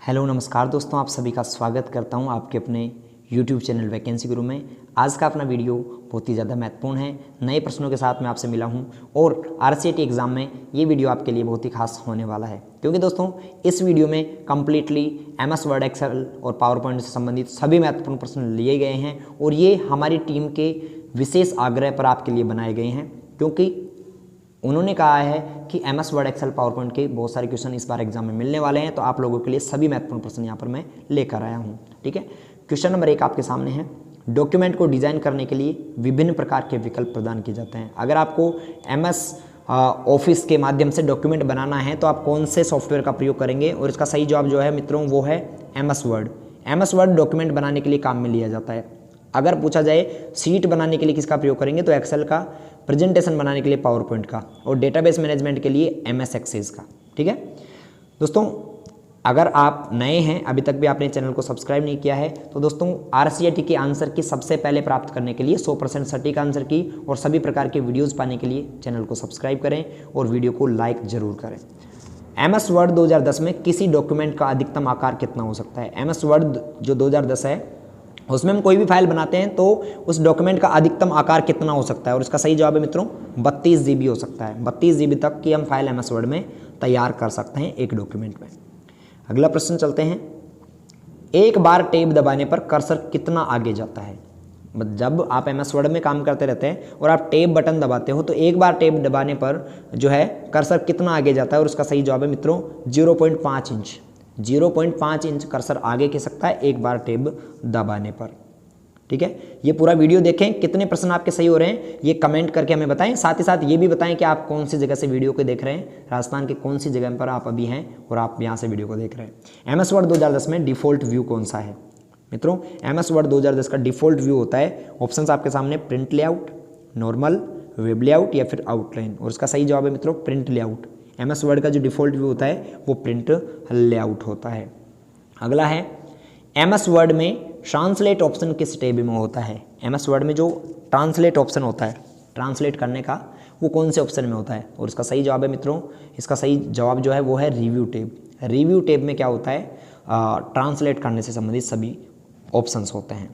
Hello नमस्कार दोस्तों, आप सभी का स्वागत करता हूं आपके अपने YouTube चैनल वैकेंसी गुरु में। आज का अपना वीडियो बहुत ही ज़्यादा महत्वपूर्ण है। नए प्रश्नों के साथ मैं आपसे मिला हूं और RCET एग्ज़ाम में ये वीडियो आपके लिए बहुत ही खास होने वाला है, क्योंकि दोस्तों इस वीडियो में कम्प्लीटली MS वर्ड, एक्सेल और पावर पॉइंट से संबंधित सभी महत्वपूर्ण प्रश्न लिए गए हैं और ये हमारी टीम के विशेष आग्रह पर आपके लिए बनाए गए हैं, क्योंकि उन्होंने कहा है कि MS Word, Excel, PowerPoint के बहुत सारे क्वेश्चन इस बार एग्जाम में मिलने वाले हैं, तो आप लोगों के लिए सभी महत्वपूर्ण प्रश्न यहाँ पर मैं लेकर आया हूँ। ठीक है, क्वेश्चन नंबर 1 आपके सामने है। डॉक्यूमेंट को डिजाइन करने के लिए विभिन्न प्रकार के विकल्प प्रदान किए जाते हैं। अगर आपको MS ऑफिस के माध्यम से डॉक्यूमेंट बनाना है तो आप कौन से सॉफ्टवेयर का प्रयोग करेंगे? और इसका सही जवाब जो है मित्रों वो है MS word. MS word document बनाने के लिए काम में लिया जाता है। अगर पूछा जाए सीट बनाने के लिए किसका प्रयोग करेंगे तो एक्सेल का, प्रेजेंटेशन बनाने के लिए पावर पॉइंट का और डेटाबेस मैनेजमेंट के लिए MS एक्सेस का। ठीक है दोस्तों, अगर आप नए हैं, अभी तक भी आपने चैनल को सब्सक्राइब नहीं किया है, तो दोस्तों RCET के आंसर की सबसे पहले प्राप्त करने के लिए 100% सटीक आंसर की और सभी प्रकार के वीडियोस पाने के लिए चैनल को सब्सक्राइब करें और वीडियो को लाइक जरूर करें। MS वर्ड 2010 में किसी डॉक्यूमेंट का अधिकतम आकार कितना हो सकता है? MS वर्ड जो 2010 है उसमें हम कोई भी फाइल बनाते हैं तो उस डॉक्यूमेंट का अधिकतम आकार कितना हो सकता है? और इसका सही जवाब है मित्रों 32 GB हो सकता है। 32 GB तक की हम फाइल MS वर्ड में तैयार कर सकते हैं एक डॉक्यूमेंट में। अगला प्रश्न चलते हैं। एक बार टैब दबाने पर कर्सर कितना आगे जाता है? जब आप MS वर्ड में काम करते रहते हैं और आप टैब बटन दबाते हो तो एक बार टैब दबाने पर जो है कर्सर कितना आगे जाता है? और उसका सही जवाब है मित्रों 0.5 इंच। 0.5 इंच कर्सर आगे खिसक सकता है एक बार टैब दबाने पर। ठीक है, ये पूरा वीडियो देखें। कितने प्रश्न आपके सही हो रहे हैं ये कमेंट करके हमें बताएं। साथ ही साथ ये भी बताएं कि आप कौन सी जगह से वीडियो को देख रहे हैं, राजस्थान के कौन सी जगह पर आप अभी हैं और आप यहाँ से वीडियो को देख रहे हैं। MS वर्ड 2010 में डिफ़ॉल्ट व्यू कौन सा है? मित्रों MS वर्ड 2010 का डिफ़ॉल्ट व्यू होता है, ऑप्शन आपके सामने, print layout, normal, web layout या फिर आउटलाइन। और इसका सही जवाब है मित्रों प्रिंट लेआउट। MS वर्ड का जो डिफ़ॉल्ट व्यू होता है वो प्रिंट लेआउट होता है। अगला है MS वर्ड में ट्रांसलेट ऑप्शन किस टैब में होता है? MS वर्ड में जो ट्रांसलेट ऑप्शन होता है, ट्रांसलेट करने का, वो कौन से ऑप्शन में होता है? और इसका सही जवाब है मित्रों, इसका सही जवाब जो है वो है रिव्यू टैब। रिव्यू टैब में क्या होता है? ट्रांसलेट करने से संबंधित सभी ऑप्शंस होते हैं।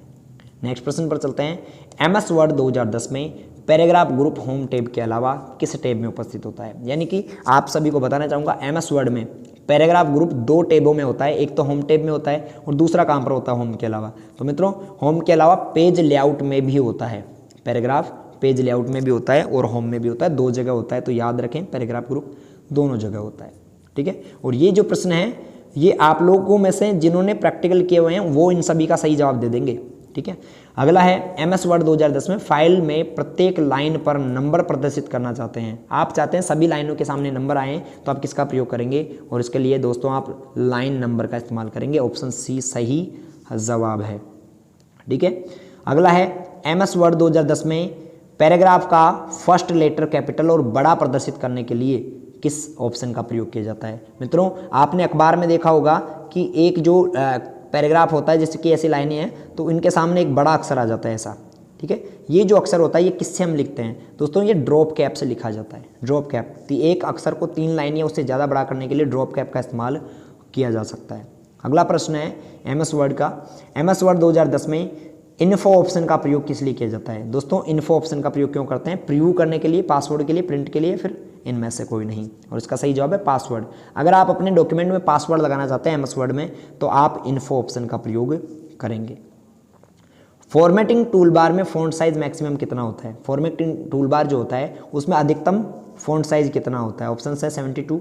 नेक्स्ट प्रश्न पर चलते हैं। MS वर्ड 2010 में पैराग्राफ ग्रुप होम टैब के अलावा किस टैब में उपस्थित होता है? यानी कि आप सभी को बताना चाहूँगा MS वर्ड में पैराग्राफ ग्रुप 2 टैबों में होता है। एक तो होम टैब में होता है और दूसरा कहाँ पर होता है? होम के अलावा। तो मित्रों होम के अलावा पेज लेआउट में भी होता है। पैराग्राफ पेज लेआउट में भी होता है और होम में भी होता है, 2 जगह होता है। तो याद रखें पैराग्राफ ग्रुप दोनों जगह होता है। ठीक है, और ये जो प्रश्न है ये आप लोगों में से जिन्होंने प्रैक्टिकल किए हुए हैं वो इन सभी का सही जवाब दे देंगे। ठीक है, अगला है MS वर्ड 2010 में फाइल में प्रत्येक लाइन पर नंबर प्रदर्शित करना चाहते हैं। आप चाहते हैं सभी लाइनों के सामने नंबर आए, तो आप किसका प्रयोग करेंगे? और इसके लिए दोस्तों आप लाइन नंबर का इस्तेमाल करेंगे। ऑप्शन C सही जवाब है। ठीक है, अगला है MS वर्ड 2010 में पैराग्राफ का फर्स्ट लेटर कैपिटल और बड़ा प्रदर्शित करने के लिए किस ऑप्शन का प्रयोग किया जाता है? मित्रों आपने अखबार में देखा होगा कि एक जो पैराग्राफ होता है जैसे कि ऐसी लाइनें हैं तो इनके सामने एक बड़ा अक्षर आ जाता है ऐसा। ठीक है, ये जो अक्षर होता है ये किससे हम लिखते हैं दोस्तों? ये ड्रॉप कैप से लिखा जाता है। ड्रॉप कैप, एक अक्षर को 3 लाइन या उससे ज़्यादा बड़ा करने के लिए ड्रॉप कैप का इस्तेमाल किया जा सकता है। अगला प्रश्न है MS वर्ड का। MS वर्ड 2010 में इन्फो ऑप्शन का प्रयोग किस लिए किया जाता है? दोस्तों इन्फो ऑप्शन का प्रयोग क्यों करते हैं? प्रीव्यू करने के लिए, पासवर्ड के लिए, प्रिंट के लिए, फिर इनमें से कोई नहीं। और इसका सही जवाब है पासवर्ड। अगर आप अपने डॉक्यूमेंट में पासवर्ड लगाना चाहते हैं MS वर्ड में तो आप इन्फो ऑप्शन का प्रयोग करेंगे। फॉर्मेटिंग टूल बार में फ़ॉन्ट साइज मैक्सिमम कितना होता है? फॉर्मेटिंग टूल बार जो होता है उसमें अधिकतम फ़ॉन्ट साइज कितना होता है? ऑप्शन है 72,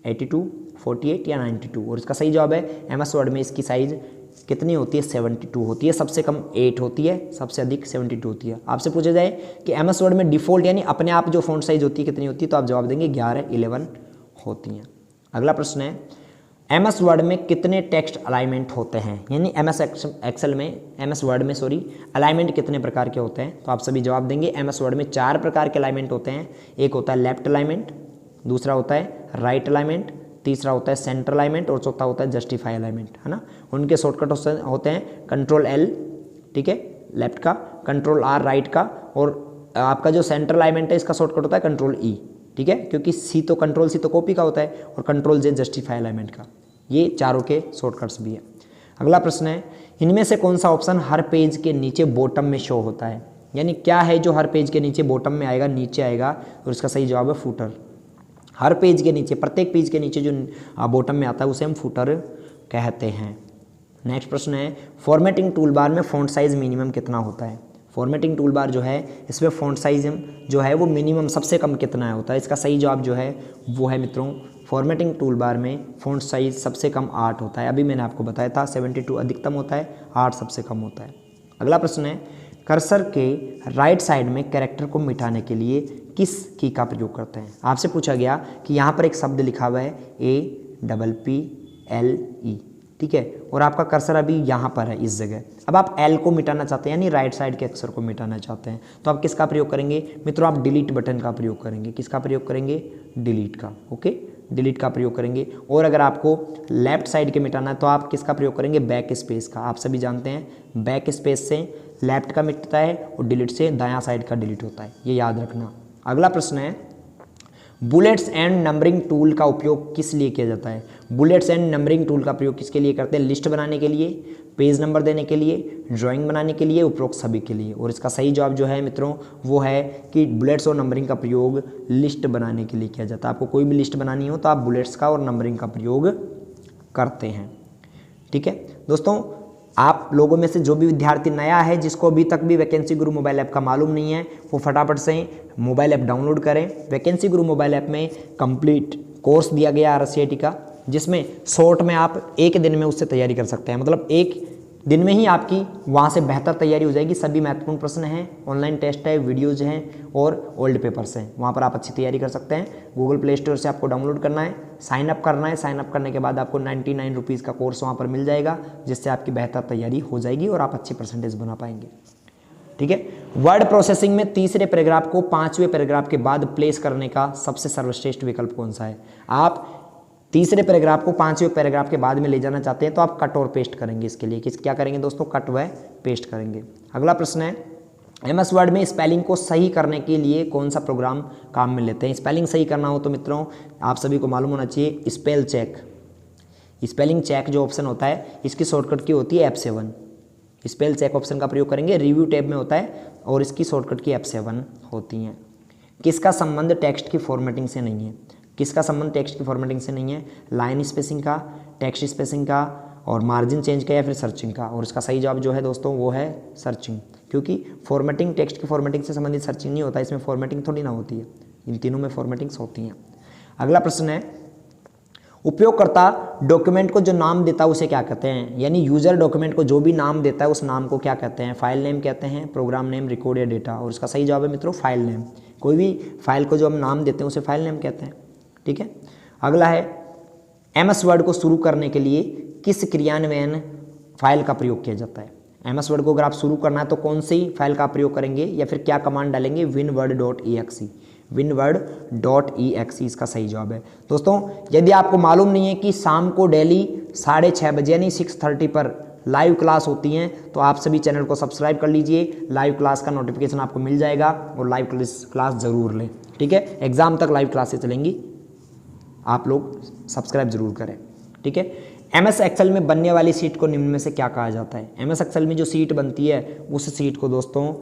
82, 48 या 92। और इसका सही जवाब है MS वर्ड में इसकी साइज कितनी होती है? 72 होती है। सबसे कम 8 होती है, सबसे अधिक 72 होती है। आपसे पूछा जाए कि MS वर्ड में डिफ़ॉल्ट यानी अपने आप जो फ़ॉन्ट साइज होती है कितनी होती है, तो आप जवाब देंगे 11, 11 होती हैं। अगला प्रश्न है MS वर्ड में कितने टेक्स्ट अलाइनमेंट होते हैं? यानी MS वर्ड में अलाइनमेंट कितने प्रकार के होते हैं? तो आप सभी जवाब देंगे MS वर्ड में 4 प्रकार के अलाइनमेंट होते हैं। एक होता है लेफ्ट अलाइनमेंट, दूसरा होता है राइट अलाइनमेंट, तीसरा होता है सेंटर अलाइनमेंट और चौथा होता है जस्टिफाई अलाइनमेंट, है ना। उनके शॉर्टकट होते हैं Ctrl+L, ठीक है, लेफ्ट का, Ctrl+R राइट का, और आपका जो सेंटर अलाइनमेंट है इसका शॉर्टकट होता है Ctrl+E, ठीक है, क्योंकि C तो Ctrl+C तो कॉपी का होता है और Ctrl+J जस्टिफाई अलाइनमेंट का। ये चारों के शॉर्टकट्स भी है। अगला प्रश्न है, इनमें से कौन सा ऑप्शन हर पेज के नीचे बॉटम में शो होता है? यानी क्या है जो हर पेज के नीचे बॉटम में आएगा, नीचे आएगा, और इसका सही जवाब है फुटर। हर पेज के नीचे, प्रत्येक पेज के नीचे जो बॉटम में आता है उसे हम फुटर कहते हैं। नेक्स्ट प्रश्न है, फॉर्मेटिंग टूल बार में फ़ॉन्ट साइज़ मिनिमम कितना होता है? फॉर्मेटिंग टूल बार जो है इसमें फ़ॉन्ट साइज जो है वो मिनिमम सबसे कम कितना होता है? इसका सही जवाब जो है वो है मित्रों, फॉर्मेटिंग टूल बार में फ़ॉन्ट साइज सबसे कम 8 होता है। अभी मैंने आपको बताया था 72 अधिकतम होता है, 8 सबसे कम होता है। अगला प्रश्न है, कर्सर के राइट साइड में कैरेक्टर को मिटाने के लिए किस की का प्रयोग करते हैं? आपसे पूछा गया कि यहाँ पर एक शब्द लिखा हुआ है APPLE, ठीक है, और आपका कर्सर अभी यहाँ पर है इस जगह। अब आप L को मिटाना चाहते हैं, यानी राइट साइड के अक्षर को मिटाना चाहते हैं, तो आप किसका प्रयोग करेंगे मित्रों? आप डिलीट बटन का प्रयोग करेंगे। किसका प्रयोग करेंगे? डिलीट का। ओके, डिलीट का प्रयोग करेंगे। और अगर आपको लेफ्ट साइड के मिटाना है तो आप किसका प्रयोग करेंगे? बैक स्पेस का। आप सभी जानते हैं बैक स्पेस से लेफ्ट का मिटता है और डिलीट से दायां साइड का डिलीट होता है, ये याद रखना। अगला प्रश्न है, बुलेट्स एंड नंबरिंग टूल का उपयोग किस लिए किया जाता है? बुलेट्स एंड नंबरिंग टूल का प्रयोग किसके लिए करते हैं? लिस्ट बनाने के लिए, पेज नंबर देने के लिए, ड्राइंग बनाने के लिए, उपरोक्त सभी के लिए। और इसका सही जवाब जो है मित्रों वो है कि बुलेट्स और नंबरिंग का प्रयोग लिस्ट बनाने के लिए किया जाता है। आपको कोई भी लिस्ट बनानी हो तो आप बुलेट्स का और नंबरिंग का प्रयोग करते हैं। ठीक है दोस्तों, आप लोगों में से जो भी विद्यार्थी नया है, जिसको अभी तक भी वैकेंसी गुरु मोबाइल ऐप का मालूम नहीं है, वो फटाफट से मोबाइल ऐप डाउनलोड करें। वैकेंसी गुरु मोबाइल ऐप में कंप्लीट कोर्स दिया गया RCIT का, जिसमें शॉर्ट में आप एक दिन में उससे तैयारी कर सकते हैं। मतलब एक दिन में ही आपकी वहाँ से बेहतर तैयारी हो जाएगी। सभी महत्वपूर्ण प्रश्न हैं, ऑनलाइन टेस्ट है, वीडियोज़ हैं और ओल्ड पेपर्स हैं, वहाँ पर आप अच्छी तैयारी कर सकते हैं। गूगल प्ले स्टोर से आपको डाउनलोड करना है, साइन अप करना है। साइन अप करने के बाद आपको 99 रुपीज़ का कोर्स वहाँ पर मिल जाएगा, जिससे आपकी बेहतर तैयारी हो जाएगी और आप अच्छी परसेंटेज बना पाएंगे। ठीक है, वर्ड प्रोसेसिंग में तीसरे पैराग्राफ को 5वें पैराग्राफ के बाद प्लेस करने का सबसे सर्वश्रेष्ठ विकल्प कौन सा है? आप तीसरे पैराग्राफ को 5वें पैराग्राफ के बाद में ले जाना चाहते हैं तो आप कट और पेस्ट करेंगे। इसके लिए क्या करेंगे दोस्तों? कट व पेस्ट करेंगे। अगला प्रश्न है, MS वर्ड में स्पेलिंग को सही करने के लिए कौन सा प्रोग्राम काम में लेते हैं? स्पेलिंग सही करना हो तो मित्रों आप सभी को मालूम होना चाहिए स्पेल चेक। स्पेलिंग चेक जो ऑप्शन होता है इसकी शॉर्टकट की होती है F7। स्पेल चेक ऑप्शन का प्रयोग करेंगे, रिव्यू टैब में होता है और इसकी शॉर्टकट की F7 होती हैं। किसका संबंध टेक्स्ट की फॉर्मेटिंग से नहीं है? किसका संबंध टेक्स्ट की फॉर्मेटिंग से नहीं है? लाइन स्पेसिंग का, टेक्स्ट स्पेसिंग का, और मार्जिन चेंज का, या फिर सर्चिंग का। और इसका सही जवाब जो है दोस्तों वो है सर्चिंग, क्योंकि फॉर्मेटिंग टेक्स्ट की फॉर्मेटिंग से संबंधित सर्चिंग नहीं होता, इसमें फॉर्मेटिंग थोड़ी ना होती है, इन तीनों में फॉर्मेटिंग्स होती हैं। अगला प्रश्न है, उपयोगकर्ता डॉक्यूमेंट को जो नाम देता है उसे क्या कहते हैं? यानी यूजर डॉक्यूमेंट को जो भी नाम देता है उस नाम को क्या कहते हैं? फाइल नेम कहते हैं, प्रोग्राम नेम, रिकॉर्ड या डेटा। और इसका सही जवाब है मित्रों फाइल नेम। कोई भी फाइल को जो हम नाम देते हैं उसे फाइल नेम कहते हैं। ठीक है, अगला है, MS वर्ड को शुरू करने के लिए किस क्रियान्वयन फाइल का प्रयोग किया जाता है? MS वर्ड को अगर आप शुरू करना है तो कौन सी फाइल का प्रयोग करेंगे या फिर क्या कमांड डालेंगे? winword.exe। winword.exe इसका सही जवाब है। दोस्तों यदि आपको मालूम नहीं है कि शाम को डेली 6:30 बजे यानी 6:30 पर लाइव क्लास होती हैं, तो आप सभी चैनल को सब्सक्राइब कर लीजिए। लाइव क्लास का नोटिफिकेशन आपको मिल जाएगा और लाइव क्लास ज़रूर लें। ठीक है, एग्जाम तक लाइव क्लासेस चलेंगी, आप लोग सब्सक्राइब जरूर करें। ठीक है, MS एक्सेल में बनने वाली सीट को निम्न में से क्या कहा जाता है? MS एक्सेल में जो सीट बनती है उस सीट को दोस्तों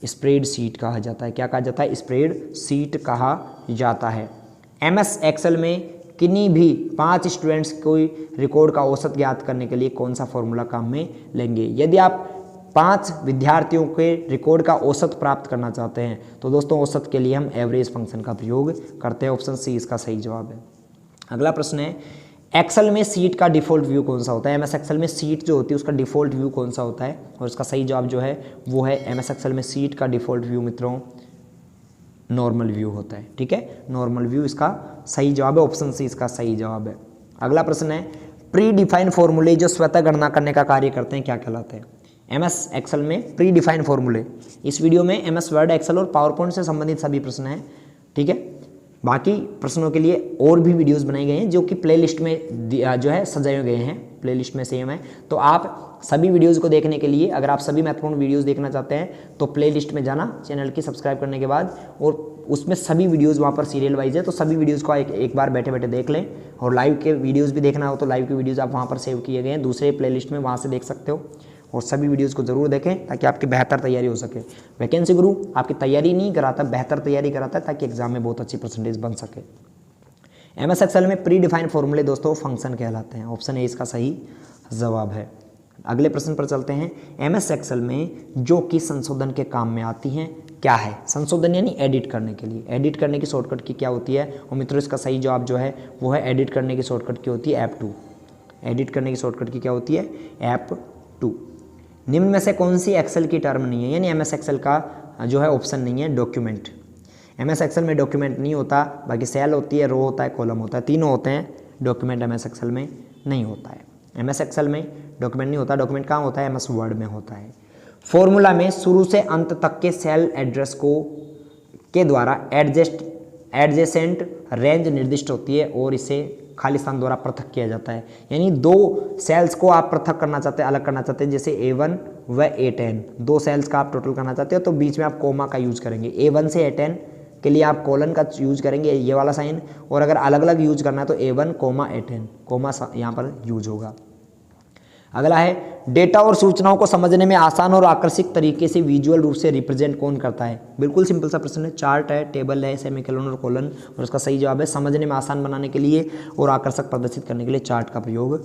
स्प्रेड सीट कहा जाता है। क्या कहा जाता है? स्प्रेड सीट कहा जाता है। MS एक्सेल में किन्हीं भी 5 स्टूडेंट्स को रिकॉर्ड का औसत ज्ञात करने के लिए कौन सा फॉर्मूला काम में लेंगे? यदि आप 5 विद्यार्थियों के रिकॉर्ड का औसत प्राप्त करना चाहते हैं तो दोस्तों औसत के लिए हम एवरेज फंक्शन का प्रयोग करते हैं। ऑप्शन सी इसका सही जवाब है। अगला प्रश्न है, एक्सेल में सीट का डिफ़ॉल्ट व्यू कौन सा होता है? MS एक्सेल में सीट जो होती है उसका डिफ़ॉल्ट व्यू कौन सा होता है? और इसका सही जवाब जो है वो है MS एक्सेल में सीट का डिफ़ॉल्ट व्यू मित्रों नॉर्मल व्यू होता है। ठीक है, नॉर्मल व्यू इसका सही जवाब है। ऑप्शन सी इसका सही जवाब है। अगला प्रश्न है, प्री डिफाइन फॉर्मूले जो स्वतः गणना करने का कार्य करते हैं क्या कहलाते हैं? MS एक्सेल में प्री डिफाइन फॉर्मूले। इस वीडियो में MS वर्ड, एक्सेल और पावर पॉइंट से संबंधित सभी प्रश्न हैं। ठीक है, बाकी प्रश्नों के लिए और भी वीडियोस बनाए गए हैं जो कि प्लेलिस्ट में जो है सजाए गए हैं, प्लेलिस्ट में सेम है। तो आप सभी वीडियोस को देखने के लिए, अगर आप सभी महत्वपूर्ण वीडियोस देखना चाहते हैं तो प्लेलिस्ट में जाना चैनल की सब्सक्राइब करने के बाद, और उसमें सभी वीडियोस वहाँ पर सीरियल वाइज है, तो सभी वीडियोस को एक बार बैठे बैठे देख लें। और लाइव के वीडियोस भी देखना हो तो लाइव के वीडियोस आप वहाँ पर सेव किए गए हैं दूसरे प्लेलिस्ट में, वहाँ से देख सकते हो। और सभी वीडियोस को जरूर देखें ताकि आपकी बेहतर तैयारी हो सके। वैकेंसी गुरु आपकी तैयारी नहीं कराता, बेहतर तैयारी कराता है ताकि एग्जाम में बहुत अच्छी परसेंटेज बन सके। MS एक्सेल में प्री डिफाइंड फॉर्मूले दोस्तों फंक्शन कहलाते हैं। ऑप्शन ए इसका सही जवाब है। अगले प्रश्न पर चलते हैं। MS एक्सेल में जो कि संशोधन के काम में आती हैं क्या है? संशोधन यानी एडिट करने के लिए। एडिट करने की शॉर्टकट की क्या होती है? और मित्रों इसका सही जवाब जो है वो है एडिट करने की शॉर्टकट की होती है F2। एडिट करने की शॉर्टकट की क्या होती है? F2। निम्न में से कौन सी एक्सेल की टर्म नहीं है? यानी MS एक्सेल का जो है ऑप्शन नहीं है डॉक्यूमेंट। MS एक्सेल में डॉक्यूमेंट नहीं होता, बाकी सेल होती है, रो होता है, कॉलम होता है, तीनों होते हैं। डॉक्यूमेंट MS एक्सेल में नहीं होता है। MS एक्सेल में डॉक्यूमेंट नहीं होता। डॉक्यूमेंट कहाँ होता है? MS वर्ड में होता है। फॉर्मूला में शुरू से अंत तक के सेल एड्रेस के द्वारा एडजेसेंट रेंज निर्दिष्ट होती है और इसे खाली स्थान द्वारा पृथक किया जाता है। यानी दो सेल्स को आप पृथक करना चाहते हैं, अलग करना चाहते हैं, जैसे A1 व A10, दो सेल्स का आप टोटल करना चाहते हो तो बीच में आप कोमा का यूज करेंगे। A1 से A10 के लिए आप कोलन का यूज करेंगे, ये वाला साइन। और अगर अलग अलग यूज करना है तो A1, A10 कोमा यहाँ पर यूज होगा। अगला है डेटा और सूचनाओं को समझने में आसान और आकर्षक तरीके से विजुअल रूप से रिप्रेजेंट कौन करता है? बिल्कुल सिंपल सा प्रश्न है। चार्ट है, टेबल है, सेमीकोलन और कोलन, और उसका सही जवाब है समझने में आसान बनाने के लिए और आकर्षक प्रदर्शित करने के लिए चार्ट का प्रयोग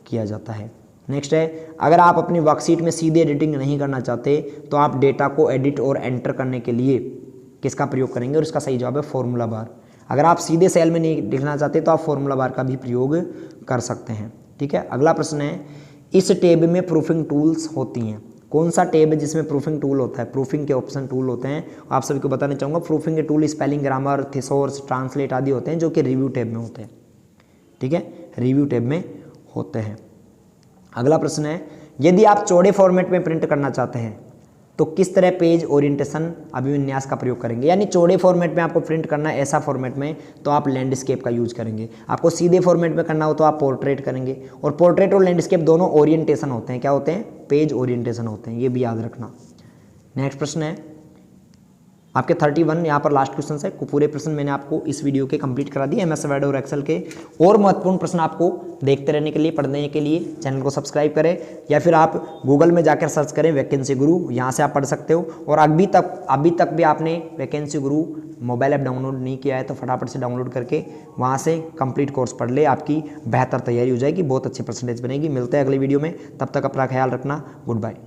किया जाता है। नेक्स्ट है, अगर आप अपनी वर्कशीट में सीधे एडिटिंग नहीं करना चाहते तो आप डेटा को एडिट और एंटर करने के लिए किसका प्रयोग करेंगे? और इसका सही जवाब है फॉर्मूला बार। अगर आप सीधे सेल में नहीं लिखना चाहते तो आप फॉर्मूला बार का भी प्रयोग कर सकते हैं। ठीक है। अगला प्रश्न है, इस टेब में प्रूफिंग टूल्स होती हैं। कौन सा टेब है जिसमें प्रूफिंग टूल होता है? प्रूफिंग के ऑप्शन टूल होते हैं। आप सभी को बताना चाहूँगा, प्रूफिंग के टूल स्पेलिंग, ग्रामर, थिसोर्स, ट्रांसलेट आदि होते हैं जो कि रिव्यू टेब में होते हैं। ठीक है, रिव्यू टेब में होते हैं। अगला प्रश्न है, यदि आप चौड़े फॉर्मेट में प्रिंट करना चाहते हैं तो किस तरह पेज ओरिएंटेशन अभिविन्यास का प्रयोग करेंगे? यानी चौड़े फॉर्मेट में आपको प्रिंट करना है, ऐसा फॉर्मेट में तो आप लैंडस्केप का यूज करेंगे। आपको सीधे फॉर्मेट में करना हो तो आप पोर्ट्रेट करेंगे। और पोर्ट्रेट और लैंडस्केप दोनों ओरिएंटेशन होते हैं। क्या होते हैं? पेज ओरिएंटेशन होते हैं, ये भी याद रखना। नेक्स्ट प्रश्न है आपके 31 यहाँ पर लास्ट क्वेश्चन है। पूरे प्रश्न मैंने आपको इस वीडियो के कंप्लीट करा दिए। MS वर्ड और एक्सेल के और महत्वपूर्ण प्रश्न आपको देखते रहने के लिए, पढ़ने के लिए चैनल को सब्सक्राइब करें, या फिर आप गूगल में जाकर सर्च करें वैकेंसी गुरु, यहाँ से आप पढ़ सकते हो। और अभी तक भी आपने वैकेंसी गुरु मोबाइल ऐप डाउनलोड नहीं किया है तो फटाफट से डाउनलोड करके वहाँ से कंप्लीट कोर्स पढ़ ले। आपकी बेहतर तैयारी हो जाएगी, बहुत अच्छी परसेंटेज बनेगी। मिलते हैं अगली वीडियो में, तब तक अपना ख्याल रखना। Good bye.